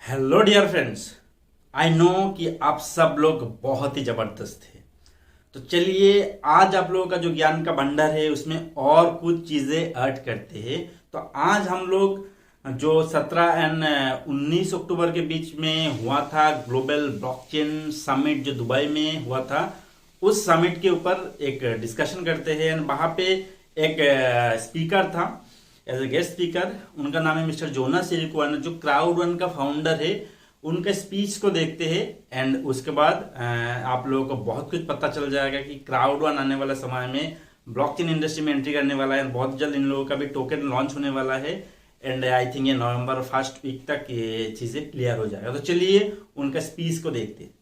Hello dear friends. I know कि आप सब लोग बहुत ही जबरदस्त थे। तो चलिए आज आप लोगों का जो ज्ञान का भंडार है उसमें और कुछ चीजें ऐड करते हैं। तो आज हम लोग जो 17 एंड 19 अक्टूबर के बीच में हुआ था ग्लोबल ब्लॉकचेन समिट जो दुबई में हुआ था, उस समिट के ऊपर एक डिस्कशन करते हैं। एंड वहां पे एक स्पीकर था एज ए गेस्ट स्पीकर, उनका नाम है मिस्टर जोनास वर्नर, जो क्राउड1 का फाउंडर है। उनके स्पीच को देखते हैं एंड उसके बाद आप लोगों को बहुत कुछ पता चल जाएगा कि क्राउड1 आने वाला समय में ब्लॉकचेन इंडस्ट्री में एंट्री करने वाला है। बहुत जल्द इन लोगों का भी टोकन लॉन्च होने वाला है एंड आई थिंक ये नवंबर फर्स्ट वीक तक ये चीजें क्लियर हो जाएगा। तो चलिए उनका स्पीच को देखते हैं।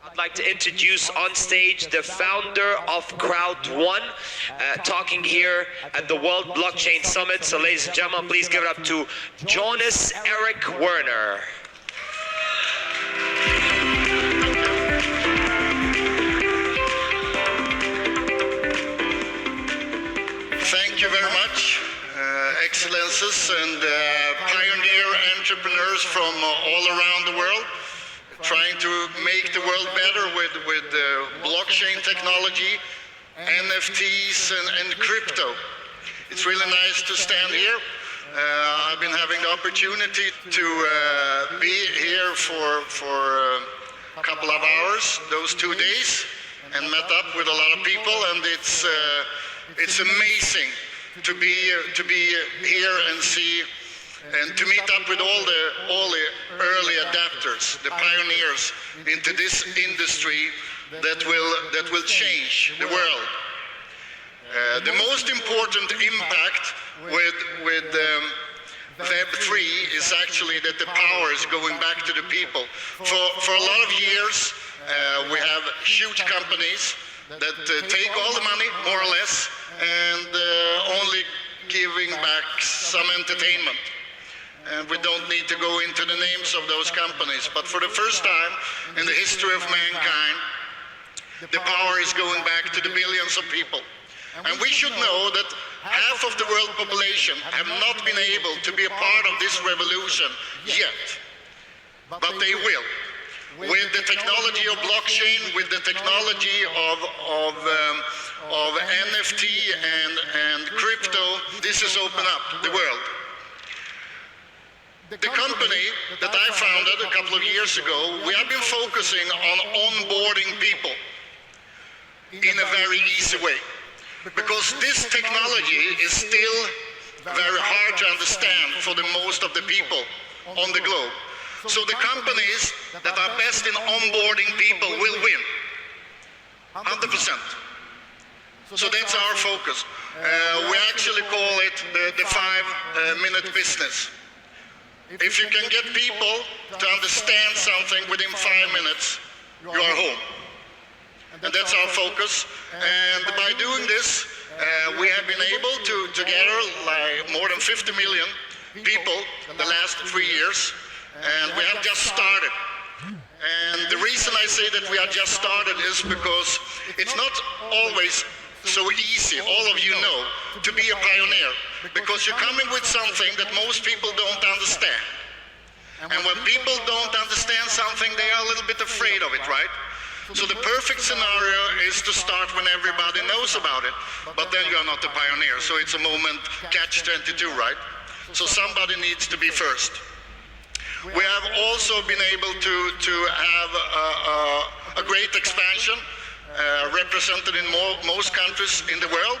I'd like to introduce on stage the founder of Crowd1, talking here at the World Blockchain Summit. So ladies and gentlemen, please give it up to Jonas Werner. Thank you very much, Excellencies and pioneer entrepreneurs from all around the world, trying to make the world better with blockchain technology, NFTs and crypto. It's really nice to stand here. I've been having the opportunity to be here for a couple of hours, those 2 days, and met up with a lot of people, and it's amazing to be here and see and to meet up with all the early adapters, the pioneers into this industry that will change the world. The most important impact with Web3 is actually that the power is going back to the people. For a lot of years, we have huge companies that take all the money, more or less, and only giving back some entertainment. And we don't need to go into the names of those companies, but for the first time in the history of mankind, the power is going back to the billions of people. And we should know that half of the world population have not been able to be a part of this revolution yet, but they will. With the technology of blockchain, with the technology of NFT and crypto, this has opened up the world. The company that I founded a couple of years ago, we have been focusing on onboarding people in a very easy way, because this technology is still very hard to understand for the most of the people on the globe. So the companies that are best in onboarding people will win, 100%. So that's our focus. We actually call it the 5-minute business. If you can get people to understand something within 5 minutes, you are home. And that's our focus. And by doing this, we have been able to gather like more than 50 million people the last 3 years. And we have just started. And the reason I say that we have just started is because it's not always so easy, all of you know, to be a pioneer, because you're coming with something that most people don't understand. And when people don't understand something, they are a little bit afraid of it, right? So the perfect scenario is to start when everybody knows about it, but then you're not a pioneer. So it's a moment catch-22, right? So somebody needs to be first. We have also been able to have a great expansion represented in most countries in the world.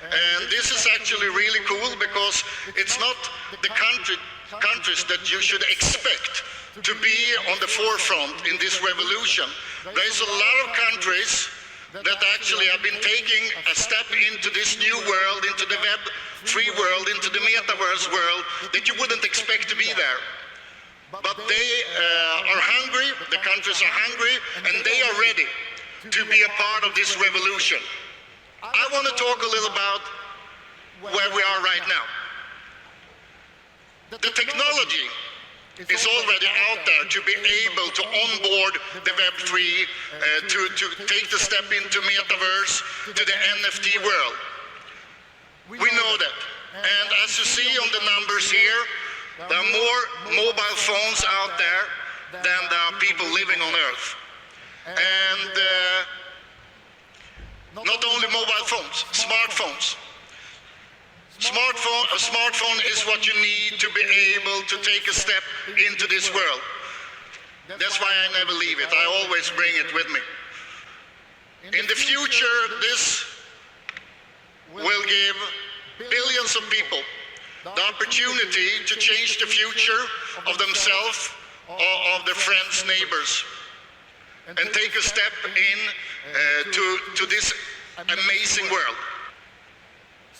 And this is actually really cool because it's not the countries that you should expect to be on the forefront in this revolution. There's a lot of countries that actually have been taking a step into this new world, into the Web3 world, into the Metaverse world that you wouldn't expect to be there. But they are hungry, the countries are hungry, and they are ready to be a part of this revolution. I want to talk a little about where we are right now. The technology is already out there to be able to onboard the Web3, to take the step into Metaverse, to the NFT world. We know that. And as you see on the numbers here, there are more mobile phones out there than there are people living on Earth. And not only mobile phones, smartphones. A smartphone is what you need to be able to take a step into this world. That's why I never leave it. I always bring it with me. In the future, this will give billions of people the opportunity to change the future of themselves or of their friends, neighbors, and take a step in to this amazing world.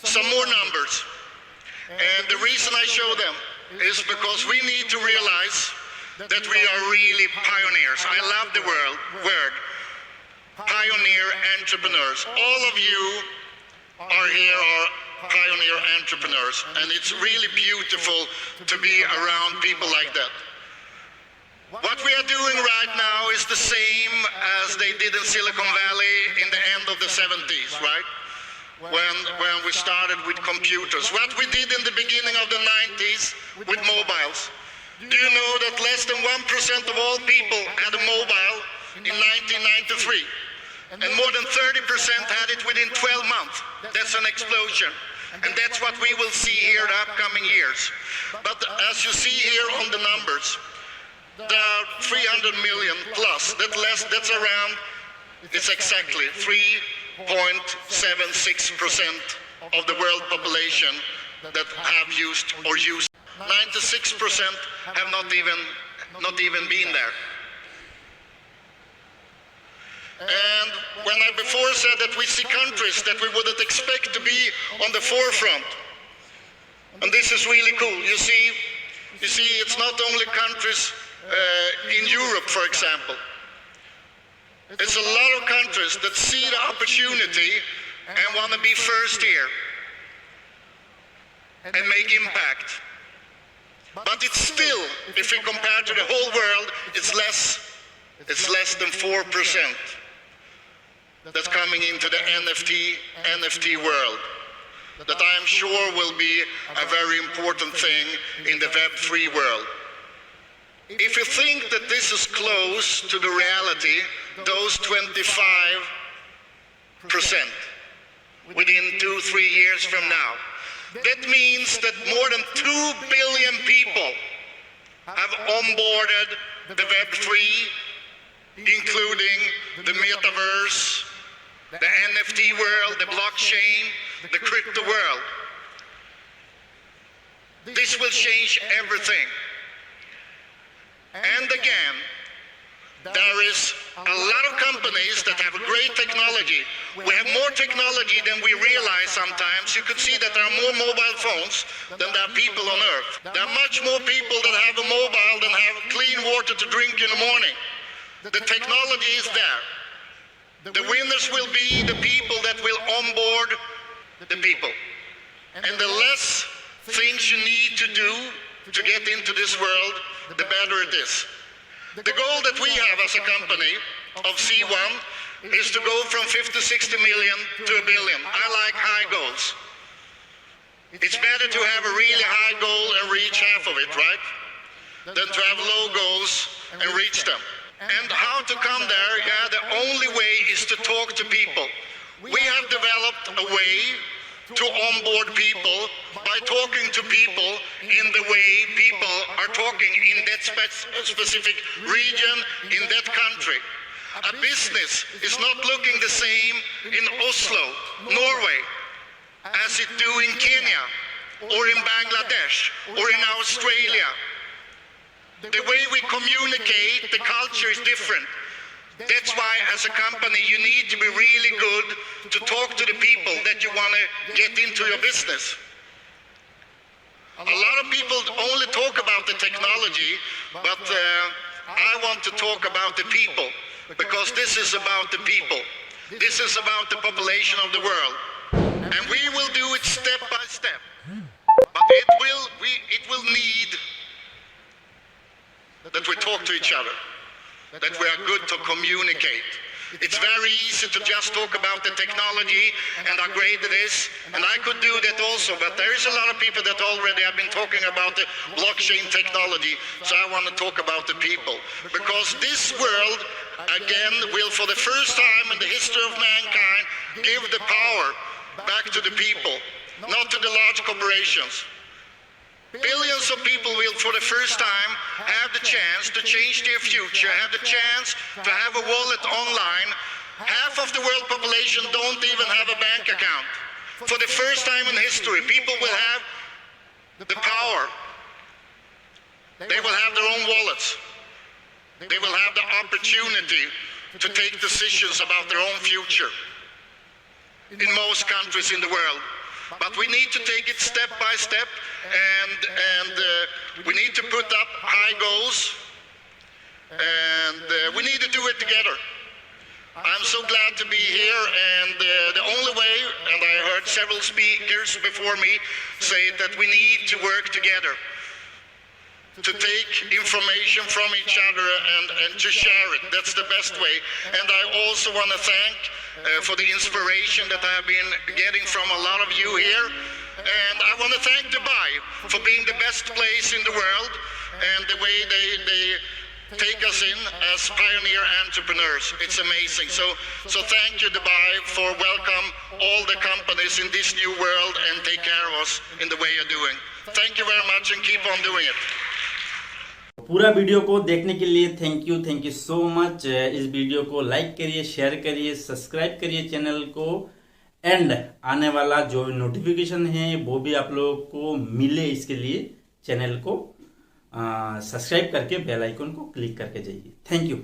Some more numbers. And the reason I show them is because we need to realize that we are really pioneers. I love the word. Pioneer entrepreneurs. All of you are here are pioneer entrepreneurs. And it's really beautiful to be around people like that. What we are doing right now is the same as they did in Silicon Valley in the end of the 70s, right? When we started with computers. What we did in the beginning of the 90s with mobiles. Do you know that less than 1% of all people had a mobile in 1993? And more than 30% had it within 12 months. That's an explosion. And that's what we will see here in the upcoming years. But as you see here on the numbers, there are 300 million plus. That's around, it's exactly 3.76% of the world population that have used or use. 96% have not even been there. And when I before said that we see countries that we wouldn't expect to be on the forefront, and this is really cool. You see, it's not only countries in Europe, for example. It's a lot of countries that see the opportunity and want to be first here and make impact. But it's still, if we compare to the whole world, it's less than 4% that's coming into the NFT world. That I am sure will be a very important thing in the Web3 world. If you think that this is close to the reality, those 25% within 2-3 years from now, that means that more than 2 billion people have onboarded the Web3, including the Metaverse, the NFT world, the blockchain, the crypto world. This will change everything. And again, there is a lot of companies that have great technology. We have more technology than we realize sometimes. You could see that there are more mobile phones than there are people on Earth. There are much more people that have a mobile than have clean water to drink in the morning. The technology is there. The winners will be the people that will onboard the people. And the less things you need to do to get into this world, the better it is. The goal that we have as a company of C1 is to go from 50, 60 million to a billion. I like high goals. It's better to have a really high goal and reach half of it, right? Than to have low goals and reach them. And how to come there? Yeah, the only way is to talk to people. We have developed a way to onboard people by talking to people in the way people are talking in that specific region, in that country. A business is not looking the same in Oslo, Norway, as it do in Kenya, or in Bangladesh, or in Australia. The way we communicate, the culture is different. That's why, as a company, you need to be really good to talk to the people that you want to get into your business. A lot of people only talk about the technology, but I want to talk about the people, because this is about the people. This is about the population of the world. And we will do it step by step. But it will need that we talk to each other, that we are good to communicate. It's very easy to just talk about the technology and how great it is, and I could do that also, but there is a lot of people that already have been talking about the blockchain technology, so I want to talk about the people. Because this world, again, will for the first time in the history of mankind give the power back to the people, not to the large corporations. Billions of people will for the first time have the chance to change their future, have the chance to have a wallet online. Half of the world population don't even have a bank account. For the first time in history, people will have the power. They will have their own wallets. They will have the opportunity to take decisions about their own future in most countries in the world. But we need to take it step by step, and we need to put up high goals, and we need to do it together. I'm so glad to be here, and the only way, and I heard several speakers before me say that we need to work together to take information from each other and to share it. That's the best way. And I also want to thank for the inspiration that I've been getting from a lot of you here. And I want to thank Dubai for being the best place in the world and the way they take us in as pioneer entrepreneurs. It's amazing. So thank you, Dubai, for welcome all the companies in this new world and take care of us in the way you're doing. Thank you very much and keep on doing it. पूरा video को देखने के लिए thank you so much. इस video को like करिए, share करिए, subscribe करिए चैनल को, एंड आने वाला जो नोटिफिकेशन है वो भी आप लोगों को मिले, इसके लिए चैनल को सब्सक्राइब करके बेल आइकन को क्लिक करके जाइए। Thank you.